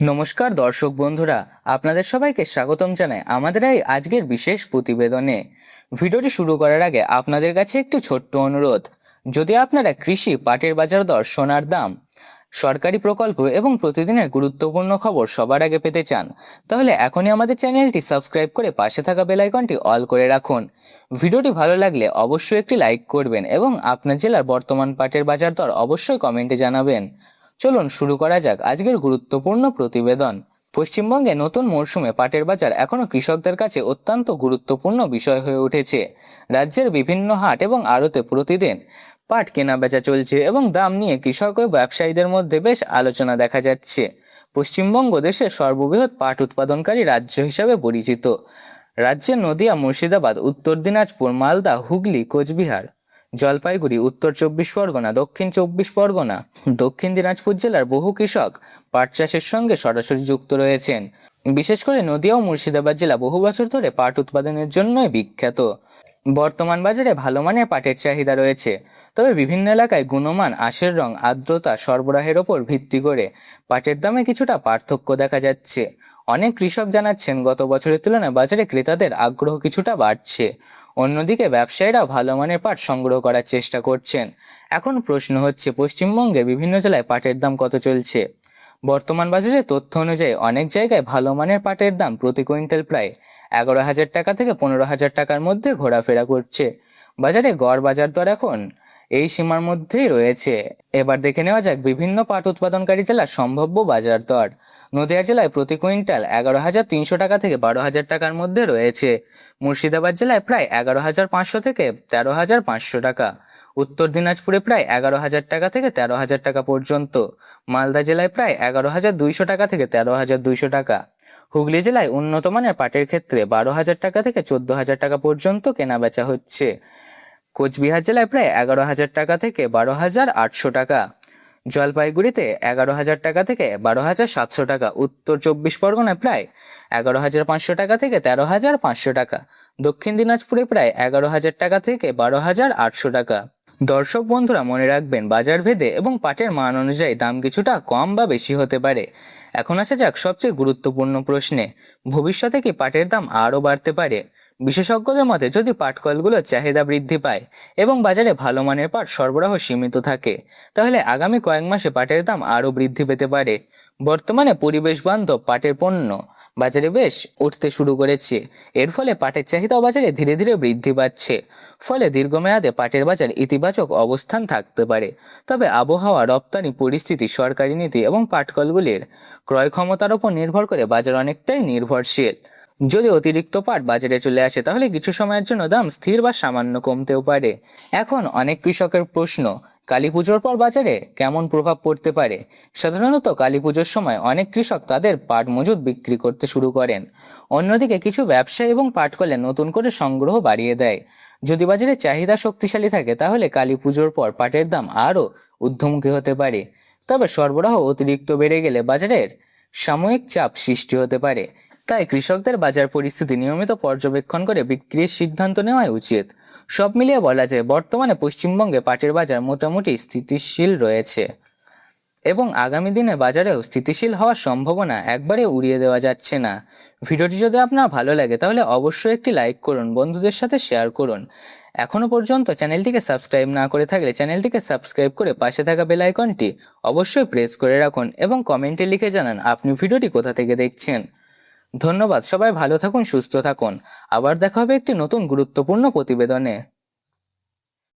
নমস্কার দর্শক বন্ধুরা, আপনাদের সবাইকে স্বাগতম জানাই আমাদের এই আজকের বিশেষ প্রতিবেদনে। ভিডিওটি শুরু করার আগে আপনাদের কাছে একটু ছোট্ট অনুরোধ, যদি আপনারা কৃষি, পাটের বাজার দর, সোনার দাম, সরকারি প্রকল্প এবং প্রতিদিনের গুরুত্বপূর্ণ খবর সবার আগে পেতে চান, তাহলে এখনই আমাদের চ্যানেলটি সাবস্ক্রাইব করে পাশে থাকা বেল আইকনটি অল করে রাখুন। ভিডিওটি ভালো লাগলে অবশ্যই একটি লাইক করবেন এবং আপনার জেলার বর্তমান পাটের বাজার দর অবশ্যই কমেন্টে জানাবেন। চলুন শুরু করা যাক আজকের গুরুত্বপূর্ণ প্রতিবেদন। পশ্চিমবঙ্গে নতুন মরশুমে পাটের বাজার এখনও কৃষকদের কাছে অত্যন্ত গুরুত্বপূর্ণ বিষয় হয়ে উঠেছে। রাজ্যের বিভিন্ন হাট এবং আড়তে প্রতিদিন পাট কেনা বেচা চলছে এবং দাম নিয়ে কৃষক ও ব্যবসায়ীদের মধ্যে বেশ আলোচনা দেখা যাচ্ছে। পশ্চিমবঙ্গ দেশের সর্ববৃহৎ পাট উৎপাদনকারী রাজ্য হিসাবে পরিচিত। রাজ্যের নদিয়া, মুর্শিদাবাদ, উত্তর দিনাজপুর, মালদা, হুগলি, কোচবিহার, জলপাইগুড়ি, উত্তর 24 পরগনা, দক্ষিণ 24 পরগনা, দক্ষিণ দিনাজপুর জেলার বহু কৃষক পাট চাষের সঙ্গে সরাসরি যুক্ত রয়েছেন। বিশেষ করে নদিয়া ও মুর্শিদাবাদ জেলা বহু বছর ধরে পাট উৎপাদনের জন্যই বিখ্যাত। বর্তমান বাজারে ভালো মানের পাটের চাহিদা রয়েছে, তবে বিভিন্ন এলাকায় গুণমান, আঁশের রং, আর্দ্রতা, সরবরাহের ওপর ভিত্তি করে পাটের দামে কিছুটা পার্থক্য দেখা যাচ্ছে। অনেক কৃষক জানাচ্ছেন গত বছরের তুলনায় বাজারে ক্রেতাদের আগ্রহ কিছুটা বাড়ছে। অন্যদিকে ব্যবসায়ীরা ভালো মানের পাট সংগ্রহ করার চেষ্টা করছেন। এখন প্রশ্ন হচ্ছে, পশ্চিমবঙ্গের বিভিন্ন জেলায় পাটের দাম কত চলছে? বর্তমান বাজারের তথ্য অনুযায়ী অনেক জায়গায় ভালো মানের পাটের দাম প্রতি কুইন্টাল প্রায় 11,000 টাকা থেকে 15,000 টাকার মধ্যে ঘোরাফেরা করছে। বাজারে গড় বাজার দর এখন এই সীমার মধ্যেই রয়েছে। এবার দেখে নেওয়া যাক বিভিন্ন পাট উৎপাদনকারী জেলার সম্ভাব্য বাজার দর। নদিয়া জেলায় প্রতি কুইন্টাল 11,300 টাকা থেকে 12,000 টাকার মধ্যে রয়েছে। মুর্শিদাবাদ জেলায় প্রায় 11,500 থেকে 13,500 টাকা। উত্তর দিনাজপুরে প্রায় 11,000 টাকা থেকে 13,000 টাকা পর্যন্ত। মালদা জেলায় প্রায় 11,200 টাকা থেকে 13,200 টাকা। হুগলি জেলায় উন্নত মানের পাটের ক্ষেত্রে 12,000 টাকা থেকে 14,000 টাকা পর্যন্ত কেনা বেচা হচ্ছে। কোচবিহার জেলায় প্রায় 11,000 টাকা থেকে 12,800 টাকা। জলপাইগুড়িতে 11,000 টাকা থেকে 12,700 টাকা। উত্তর 24 পরগনায় প্রায় 11,500 টাকা থেকে 13,500 টাকা। দক্ষিণ দিনাজপুরে প্রায় 11,000 টাকা থেকে 12,800 টাকা। দর্শক বন্ধুরা, মনে রাখবেন বাজার ভেদে এবং পাটের মান অনুযায়ী দাম কিছুটা কম বা বেশি হতে পারে। এখন আসা যাক সবচেয়ে গুরুত্বপূর্ণ প্রশ্নে, ভবিষ্যতে কি পাটের দাম আরও বাড়তে পারে? বিশেষজ্ঞদের মতে যদি পাটকলগুলোর চাহিদা বৃদ্ধি পায় এবং বাজারে ভালো মানের পাট সরবরাহ সীমিত থাকে, তাহলে আগামী কয়েক মাসে পাটের দাম আরও বৃদ্ধি পেতে পারে। বর্তমানে পরিবেশ বান্ধব পাটের পণ্য বাজারে বেশ উঠতে শুরু করেছে। এর ফলে পাটের চাহিদা বাজারে ধীরে ধীরে বৃদ্ধি পাচ্ছে। ফলে দীর্ঘমেয়াদে পাটের বাজার ইতিবাচক অবস্থান থাকতে পারে। তবে আবহাওয়া, রপ্তানি পরিস্থিতি, সরকারি নীতি এবং পাটকলগুলির ক্রয় ক্ষমতার উপর নির্ভর করে বাজার অনেকটাই নির্ভরশীল। যদি অতিরিক্ত পাট বাজারে চলে আসে, তাহলে কিছু সময়ের জন্য দাম স্থির বা সামান্য কমতেও পারে। এখন অনেক কৃষকের প্রশ্ন, কালী পুজোর পর বাজারে কেমন প্রভাব পড়তে পারে? সাধারণত কালী পুজোর সময় অনেক কৃষক তাদের পাট মজুত বিক্রি করতে শুরু করেন। অন্যদিকে কিছু ব্যবসায়ী এবং পাটকলে নতুন করে সংগ্রহ বাড়িয়ে দেয়। যদি বাজারে চাহিদা শক্তিশালী থাকে, তাহলে কালী পুজোর পর পাটের দাম আরও ঊর্ধ্বমুখী হতে পারে। তবে সরবরাহ অতিরিক্ত বেড়ে গেলে বাজারের সাময়িক চাপ সৃষ্টি হতে পারে। তাই কৃষকদের বাজার পরিস্থিতি নিয়মিত পর্যবেক্ষণ করে বিক্রির সিদ্ধান্ত নেওয়াই উচিত। সব মিলিয়ে বলা যায় বর্তমানে পশ্চিমবঙ্গে পাটের বাজার মোটামুটি স্থিতিশীল রয়েছে এবং আগামী দিনে বাজারেও স্থিতিশীল হওয়ার সম্ভাবনা একবারে উড়িয়ে দেওয়া যাচ্ছে না। ভিডিওটি যদি আপনার ভালো লাগে তাহলে অবশ্যই একটি লাইক করুন, বন্ধুদের সাথে শেয়ার করুন। এখনও পর্যন্ত চ্যানেলটিকে সাবস্ক্রাইব না করে থাকলে চ্যানেলটিকে সাবস্ক্রাইব করে পাশে থাকা বেল আইকনটি অবশ্যই প্রেস করে রাখুন এবং কমেন্টে লিখে জানান আপনি ভিডিওটি কোথা থেকে দেখছেন। ধন্যবাদ। সবাই ভালো থাকুন, সুস্থ থাকুন। আবার দেখা হবে একটি নতুন গুরুত্বপূর্ণ প্রতিবেদনে।